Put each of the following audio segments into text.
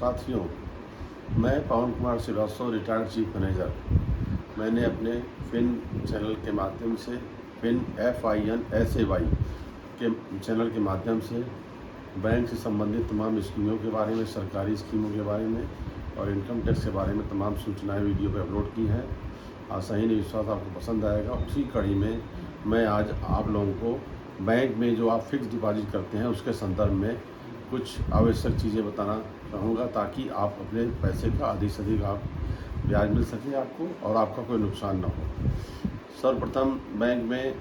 साथियों, मैं Pawan Kumar Srivastava, retired chief manager. मैंने अपने फिन चैनल के माध्यम से, फिन FINSAY के चैनल के माध्यम से बैंक से संबंधित तमाम स्कीमों के बारे में, सरकारी स्कीमों के बारे में और इनकम टैक्स के बारे में तमाम सूचनाएं वीडियो पर अपलोड की हैं। आशा ही नहीं विश्वास आपको पसंद आएगा। उसी कड़ी में मैं आज आप लोगों को बैंक में जो आप फिक्स डिपॉजिट करते हैं उसके संदर्भ में कुछ आवश्यक चीज़ें बताना चाहूँगा, ताकि आप अपने पैसे का अधिक से अधिक आप ब्याज मिल सके आपको और आपका कोई नुकसान ना हो। सर्वप्रथम बैंक में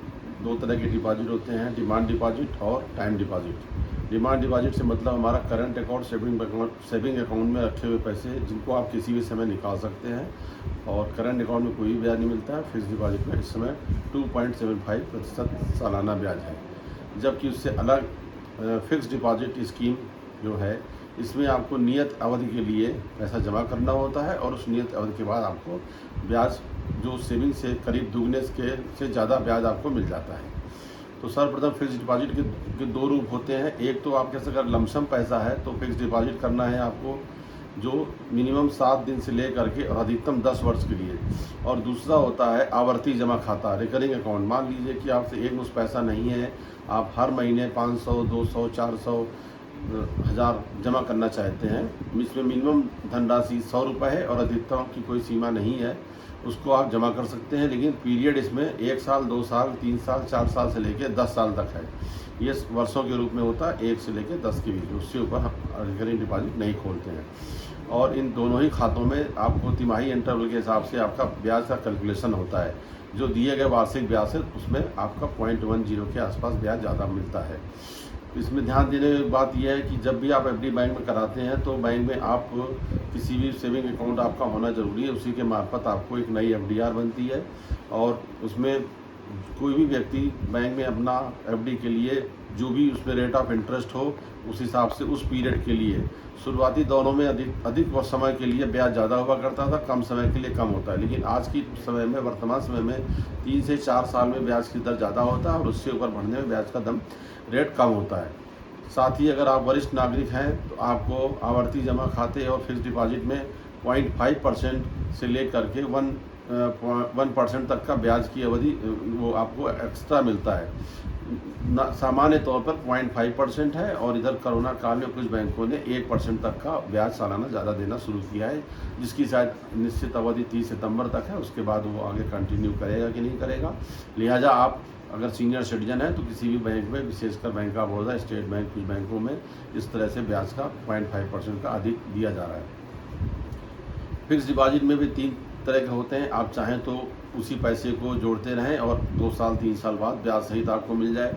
दो तरह के डिपॉजिट होते हैं, डिमांड डिपॉजिट और टाइम डिपॉजिट। डिमांड डिपॉजिट से मतलब हमारा करंट अकाउंट, सेविंग अकाउंट में रखे हुए पैसे जिनको आप किसी भी समय निकाल सकते हैं, और करंट अकाउंट में कोई ब्याज नहीं मिलता है। फिक्स डिपॉजिट में इस समय 2.75% सालाना ब्याज है। जबकि उससे अलग फिक्स डिपॉजिट स्कीम जो है, इसमें आपको नियत अवधि के लिए पैसा जमा करना होता है और उस नियत अवधि के बाद आपको ब्याज जो सेविंग से करीब दुगने से ज़्यादा ब्याज आपको मिल जाता है। तो सर्वप्रथम फिक्स डिपॉजिट के दो रूप होते हैं। एक तो आपके पास अगर लमसम पैसा है तो फिक्स डिपॉजिट करना है आपको, जो मिनिमम 7 दिन से लेकर के और अधिकतम 10 वर्ष के लिए। और दूसरा होता है आवर्ती जमा खाता, रिकरिंग अकाउंट। मान लीजिए कि आपसे एक मुश्त पैसा नहीं है, आप हर महीने 500, 200, 400, 1000 जमा करना चाहते हैं। इसमें मिनिमम धनराशि 100 रुपये है और अधिकतम की कोई सीमा नहीं है, उसको आप जमा कर सकते हैं। लेकिन पीरियड इसमें 1 साल, 2 साल, 3 साल, 4 साल से लेकर 10 साल तक है। ये वर्षों के रूप में होता है, 1 से लेकर 10 के बीच। उससे ऊपर हम रिकरिंग डिपॉजिट नहीं खोलते हैं। और इन दोनों ही खातों में आपको तिमाही इंटरवल के हिसाब से आपका ब्याज का कैलकुलेशन होता है। जो दिए गए वार्षिक ब्याज है उसमें आपका 0.10 के आसपास ब्याज ज़्यादा मिलता है। इसमें ध्यान देने की बात यह है कि जब भी आप FD बैंक में कराते हैं तो बैंक में आप किसी भी सेविंग अकाउंट आपका होना ज़रूरी है। उसी के मार्फत आपको एक नई FDR बनती है और उसमें कोई भी व्यक्ति बैंक में अपना FD के लिए जो भी उसमें रेट ऑफ इंटरेस्ट हो, उस हिसाब से उस पीरियड के लिए शुरुआती दौरों में अधिक समय के लिए ब्याज ज़्यादा हुआ करता था, कम समय के लिए कम होता है। लेकिन आज की समय में, वर्तमान समय में 3 से 4 साल में ब्याज की दर ज़्यादा होता है और उससे ऊपर बढ़ने में ब्याज का रेट कम होता है। साथ ही अगर आप वरिष्ठ नागरिक हैं तो आपको आवर्ती जमा खाते और फिक्स डिपॉजिट में 0.5% से लेकर के 1% तक का ब्याज की अवधि वो आपको एक्स्ट्रा मिलता है। सामान्य तौर पर 0.5% है और इधर कोरोना काल में कुछ बैंकों ने 1% तक का ब्याज सालाना ज़्यादा देना शुरू किया है, जिसकी शायद निश्चित अवधि 30 सितंबर तक है। उसके बाद वो आगे कंटिन्यू करेगा कि नहीं करेगा। लिहाजा आप अगर सीनियर सिटीजन है तो किसी भी बैंक में, विशेषकर bank of Baroda, state bank, कुछ बैंकों में इस तरह से ब्याज का 0.5% का अधिक दिया जा रहा है। फिक्स डिपॉजिट में भी 3 तरह के होते हैं। आप चाहें तो उसी पैसे को जोड़ते रहें और 2 साल 3 साल बाद ब्याज सहित आपको मिल जाए।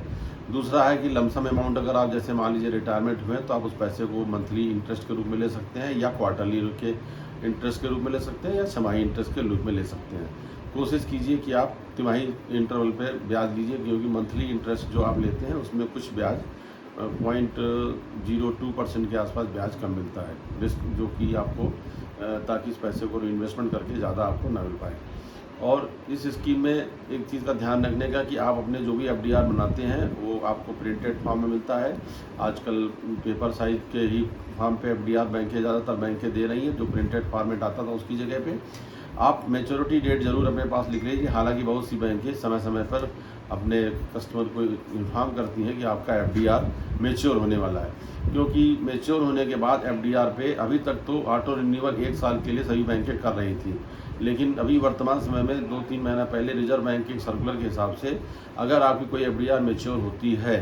दूसरा है कि लमसम अमाउंट, अगर आप जैसे मान लीजिए रिटायरमेंट हुए तो आप उस पैसे को मंथली इंटरेस्ट के रूप में ले सकते हैं, या क्वार्टरली के इंटरेस्ट के रूप में ले सकते हैं, या छमाही इंटरेस्ट के रूप में ले सकते हैं। कोशिश कीजिए कि आप तिमाही इंटरवल पर ब्याज लीजिए, क्योंकि मंथली इंटरेस्ट जो आप लेते हैं उसमें कुछ ब्याज 0.02% के आसपास ब्याज कम मिलता है, रिस्क जो कि आपको ताकि इस पैसे को इन्वेस्टमेंट करके ज़्यादा आपको ना मिल पाए। और इस स्कीम में एक चीज़ का ध्यान रखने का कि आप अपने जो भी FDR बनाते हैं वो आपको प्रिंटेड फॉर्म में मिलता है। आजकल पेपर साइज के ही फॉर्म पे FDR बैंकें, ज़्यादातर बैंकें दे रही हैं। जो प्रिंटेड फॉर्मेट आता था उसकी जगह पे आप मैच्योरिटी डेट ज़रूर अपने पास लिख लीजिए। हालांकि बहुत सी बैंकें समय समय पर अपने कस्टमर को इन्फॉर्म करती हैं कि आपका FDR मैच्योर होने वाला है, क्योंकि मैच्योर होने के बाद FDR पे अभी तक तो ऑटो रिन्यूअल 1 साल के लिए सभी बैंकें कर रही थी। लेकिन अभी वर्तमान समय में 2-3 महीना पहले रिजर्व बैंक के सर्कुलर के हिसाब से अगर आपकी कोई FDR मैच्योर होती है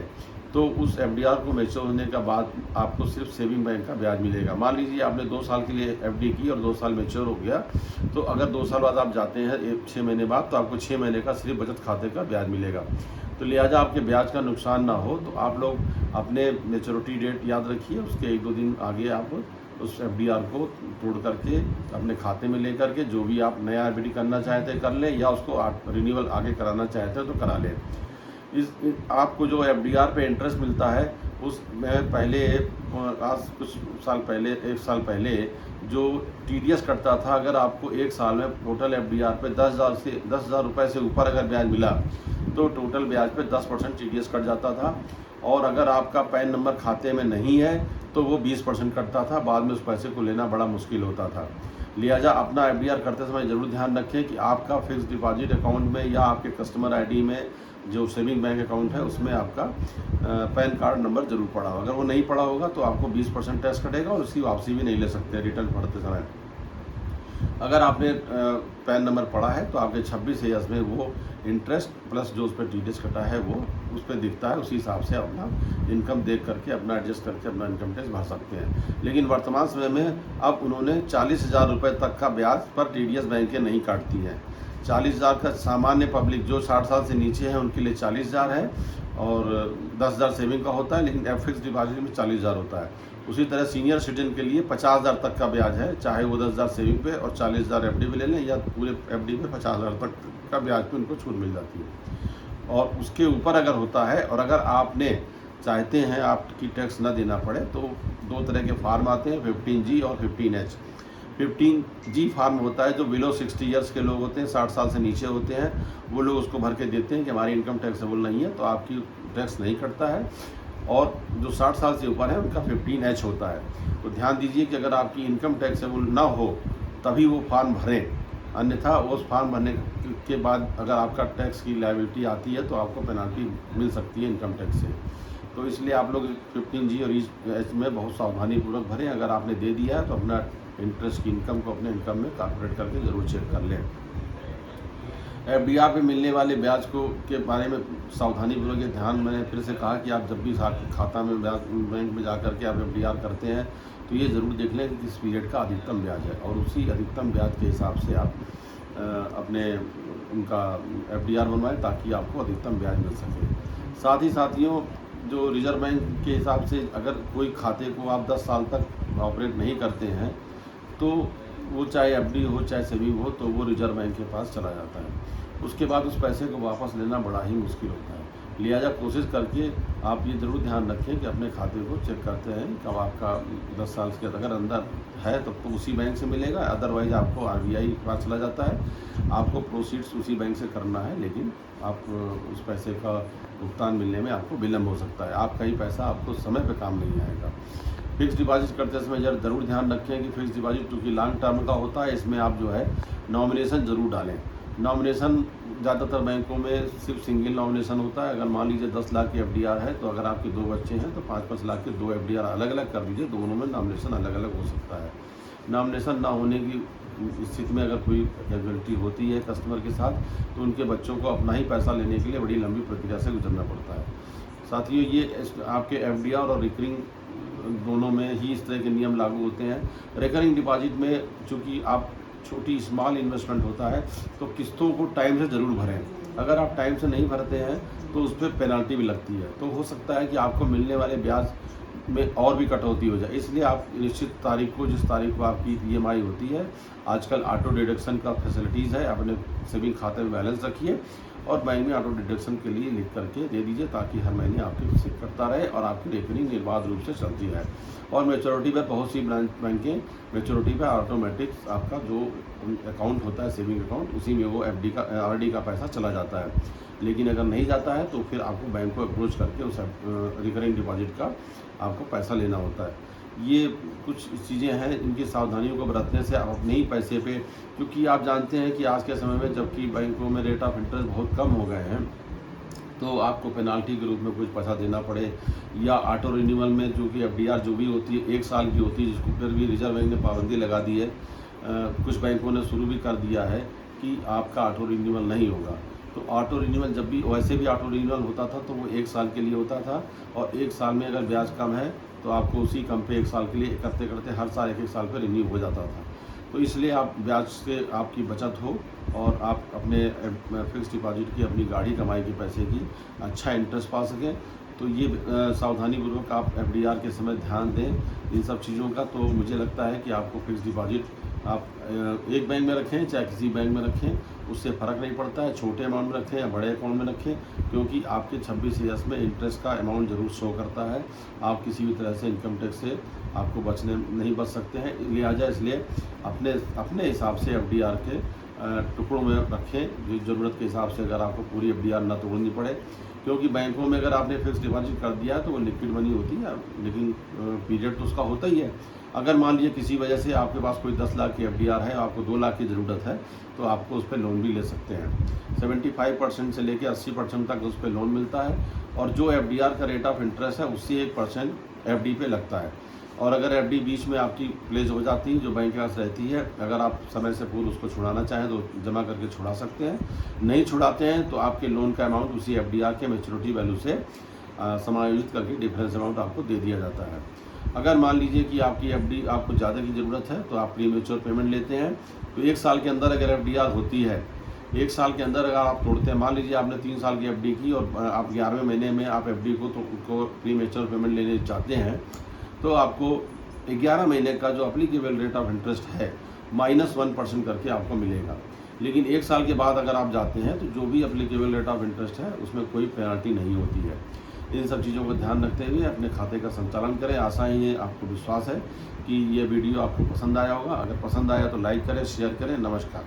तो उस FDR को मैच्योर होने के बाद आपको सिर्फ सेविंग बैंक का ब्याज मिलेगा। मान लीजिए आपने 2 साल के लिए FD की और 2 साल मैच्योर हो गया, तो अगर 2 साल बाद आप जाते हैं 6 महीने बाद, तो आपको 6 महीने का सिर्फ बचत खाते का ब्याज मिलेगा। तो लिहाजा आपके ब्याज का नुकसान ना हो तो आप लोग अपने मैच्योरिटी डेट याद रखिए, उसके 1-2 दिन आगे आप उस FDR को तोड़ करके अपने खाते में ले करके जो भी आप नया FD करना चाहते हैं कर लें, या उसको रिन्यूअल आगे कराना चाहते हैं तो करा लें। आपको जो FDR पे इंटरेस्ट मिलता है उसमें पहले, आज कुछ साल पहले, 1 साल पहले जो TDS कटता था, अगर आपको 1 साल में टोटल FDR पे 10,000 रुपये से ऊपर अगर ब्याज मिला तो टोटल ब्याज पे 10% TDS कट जाता था। और अगर आपका पैन नंबर खाते में नहीं है तो वो 20% कटता था, बाद में उस पैसे को लेना बड़ा मुश्किल होता था। लिहाजा अपना FDR करते समय ज़रूर ध्यान रखें कि आपका फिक्स डिपॉजिट अकाउंट में या आपके कस्टमर ID में जो सेविंग बैंक अकाउंट है उसमें आपका पैन कार्ड नंबर ज़रूर पड़ा हो। अगर वो नहीं पड़ा होगा तो आपको 20% टैक्स कटेगा और उसकी वापसी भी नहीं ले सकते रिटर्न भरते समय। अगर आपने पैन नंबर पड़ा है तो आपके 26 ईयर्स में वो इंटरेस्ट प्लस जो उस पर TDS कटा है वो उस पर दिखता है। उसी हिसाब से अपना इनकम देख करके अपना एडजस्ट करके अपना इनकम टैक्स भर सकते हैं। लेकिन वर्तमान समय में अब उन्होंने 40,000 रुपये तक का ब्याज पर TDS बैंकें नहीं काटती हैं। 40,000 का सामान्य पब्लिक जो 60 साल से नीचे है उनके लिए 40,000 है और 10,000 सेविंग का होता है, लेकिन फिक्स डिपॉजिट में 40,000 होता है। उसी तरह सीनियर सिटीजन के लिए 50,000 तक का ब्याज है, चाहे वो 10,000 सेविंग पे और 40,000 FD पे ले लें या पूरे FD पे 50,000 तक का ब्याज पे उनको छूट मिल जाती है। और उसके ऊपर अगर होता है और अगर आपने चाहते हैं आपकी टैक्स ना देना पड़े तो दो तरह के फार्म आते हैं, 15G और 15H। 15G फार्म होता है जो बिलो 60 ईयर्स के लोग होते हैं, 60 साल से नीचे होते हैं, वो लोग उसको भर के देते हैं कि हमारी इनकम टैक्सेबल नहीं है तो आपकी टैक्स नहीं कटता है। और जो 60 साल से ऊपर है उनका 15H होता है। तो ध्यान दीजिए कि अगर आपकी इनकम टैक्सेबल ना हो तभी वो फॉर्म भरें, अन्यथा उस फॉर्म भरने के बाद अगर आपका टैक्स की लायबिलिटी आती है तो आपको पेनाल्टी मिल सकती है इनकम टैक्स से। तो इसलिए आप लोग 15G और H में बहुत सावधानीपूर्वक भरें। अगर आपने दे दिया है तो अपना इंटरेस्ट की इनकम को अपने इनकम में कॉर्पोरेट करके ज़रूर चेक कर लें। FDR पे मिलने वाले ब्याज को के बारे में सावधानीपूर्वक ये ध्यान, मैंने फिर से कहा कि आप जब भी खाता में बैंक में जा कर के आप FDR करते हैं तो ये ज़रूर देख लें कि किस पीरियड का अधिकतम ब्याज है और उसी अधिकतम ब्याज के हिसाब से आप अपने उनका FDR बनवाएं ताकि आपको अधिकतम ब्याज मिल सके। साथ ही साथियों, जो रिजर्व बैंक के हिसाब से अगर कोई खाते को आप 10 साल तक ऑपरेट नहीं करते हैं तो वो चाहे FD हो चाहे सेविंग हो तो वो रिजर्व बैंक के पास चला जाता है। उसके बाद उस पैसे को वापस लेना बड़ा ही मुश्किल होता है। लिहाजा कोशिश करके आप ये ज़रूर ध्यान रखें कि अपने खाते को चेक करते हैं कब आपका 10 साल के अगर अंदर है तब तो उसी बैंक से मिलेगा, अदरवाइज़ आपको RBI के पास चला जाता है। आपको प्रोसीड्स उसी बैंक से करना है, लेकिन आप उस पैसे का भुगतान मिलने में आपको विलम्ब हो सकता है। आपका ही पैसा आपको समय पे काम नहीं आएगा। फिक्स डिपॉजिट करते समय ज़रूर ध्यान रखें कि फिक्स डिपॉजिट क्योंकि लॉन्ग टर्म का होता है, इसमें आप जो है नॉमिनेशन ज़रूर डालें। नॉमिनेशन ज़्यादातर बैंकों में सिर्फ सिंगल नॉमिनेशन होता है। अगर मान लीजिए 10 लाख की FDR है तो अगर आपके 2 बच्चे हैं तो 5-5 लाख के 2 FDR अलग अलग कर दीजिए, दोनों में नॉमिनेशन अलग अलग हो सकता है। नॉमिनेशन ना होने की स्थिति में अगर कोई कैजुअलिटी होती है कस्टमर के साथ तो उनके बच्चों को अपना ही पैसा लेने के लिए बड़ी लंबी प्रक्रिया से गुजरना पड़ता है। साथियों, ये आपके FDR और रिकरिंग दोनों में ही इस तरह के नियम लागू होते हैं। रिकरिंग डिपॉजिट में चूँकि आप छोटी स्मॉल इन्वेस्टमेंट होता है तो किस्तों को टाइम से ज़रूर भरें। अगर आप टाइम से नहीं भरते हैं तो उस पर पेनल्टी भी लगती है, तो हो सकता है कि आपको मिलने वाले ब्याज में और भी कटौती हो जाए। इसलिए आप निश्चित तारीख को, जिस तारीख को आपकी EMI होती है, आजकल ऑटो डिडक्शन का फैसिलिटीज़ है, अपने सेविंग खाते में बैलेंस रखिए और बैंक में ऑटो डिडक्शन के लिए लिख करके दे दीजिए ताकि हर महीने आपकी रिसीव करता रहे और आपकी रेकरिंग निर्बाध रूप से चलती है। और मैच्योरिटी पर बहुत सी बैंकें मैच्योरिटी पर ऑटोमेटिक आपका जो अकाउंट होता है सेविंग अकाउंट उसी में वो RD का पैसा चला जाता है। लेकिन अगर नहीं जाता है तो फिर आपको बैंक को अप्रोच करके उस रिकरिंग डिपॉजिट का आपको पैसा लेना होता है। ये कुछ चीज़ें हैं, इनकी सावधानियों को बरतने से आप अपने ही पैसे पे, क्योंकि आप जानते हैं कि आज के समय में जबकि बैंकों में रेट ऑफ इंटरेस्ट बहुत कम हो गए हैं तो आपको पेनाल्टी के रूप में कुछ पैसा देना पड़े या ऑटो रिन्यूअल में जो कि FDR जो भी होती है 1 साल की होती है, जिसको फिर भी रिजर्व बैंक ने पाबंदी लगा दी है। कुछ बैंकों ने शुरू भी कर दिया है कि आपका ऑटो रिन्यूअल नहीं होगा। तो ऑटो रिन्यूअल जब भी वैसे भी ऑटो रिन्यूअल होता था तो वो 1 साल के लिए होता था और 1 साल में अगर ब्याज कम है तो आपको उसी कम पे 1 साल के लिए करते करते हर साल 1-1 साल पर रिन्यू हो जाता था। तो इसलिए आप ब्याज से आपकी बचत हो और आप अपने फिक्स डिपॉजिट की, अपनी गाड़ी कमाई के पैसे की अच्छा इंटरेस्ट पा सकें। तो ये सावधानीपूर्वक आप FDR के समय ध्यान दें इन सब चीज़ों का। तो मुझे लगता है कि आपको फिक्स डिपॉजिट आप एक बैंक में रखें चाहे किसी बैंक में रखें, उससे फ़र्क नहीं पड़ता है, छोटे अमाउंट में रखें या बड़े अकाउंट में रखें, क्योंकि आपके 26 ईयर्स में इंटरेस्ट का अमाउंट ज़रूर शो करता है। आप किसी भी तरह से इनकम टैक्स से आपको नहीं बच सकते हैं। लिहाजा इसलिए अपने हिसाब से FDR के टुकड़ों में रखें, जो ज़रूरत के हिसाब से, अगर आपको पूरी एफडीआर ना तोड़नी पड़े। क्योंकि बैंकों में अगर आपने फिक्स डिपॉजिट कर दिया है तो वो लिक्विड मनी होती है, लेकिन पीरियड तो उसका होता ही है। अगर मान लीजिए किसी वजह से आपके पास कोई 10 लाख की एफडीआर है, आपको 2 लाख की ज़रूरत है, तो आपको उस पर लोन भी ले सकते हैं। 75% से लेकर 80% तक उस पर लोन मिलता है, और जो एफडीआर का रेट ऑफ इंटरेस्ट है उससे 1% एफडी पे लगता है। और अगर एफडी बीच में आपकी प्लेज हो जाती है, जो बैंक के पास रहती है, अगर आप समय से पूर्व उसको छुड़ाना चाहें तो जमा करके छुड़ा सकते हैं। नहीं छुड़ाते हैं तो आपके लोन का अमाउंट उसी एफडीआर के मैच्योरिटी वैल्यू से समायोजित करके डिफरेंस अमाउंट आपको दे दिया जाता है। अगर मान लीजिए कि आपकी एफडी आपको ज़्यादा की ज़रूरत है तो आप प्रीमेच्योर पेमेंट लेते हैं, तो 1 साल के अंदर अगर एफडीआर होती है, 1 साल के अंदर अगर आप तोड़ते हैं, मान लीजिए आपने 3 साल की एफडी की और आप 11वें महीने में आप एफडी को प्रीमेच्योर पेमेंट लेने चाहते हैं, तो आपको 11 महीने का जो अप्लीकेबल रेट ऑफ इंटरेस्ट है -1% करके आपको मिलेगा। लेकिन 1 साल के बाद अगर आप जाते हैं तो जो भी अप्लीकेबल रेट ऑफ इंटरेस्ट है उसमें कोई पेनल्टी नहीं होती है। इन सब चीज़ों को ध्यान रखते हुए अपने खाते का संचालन करें। आशा ही है, आपको विश्वास है कि ये वीडियो आपको पसंद आया होगा। अगर पसंद आया तो लाइक करें, शेयर करें। नमस्कार।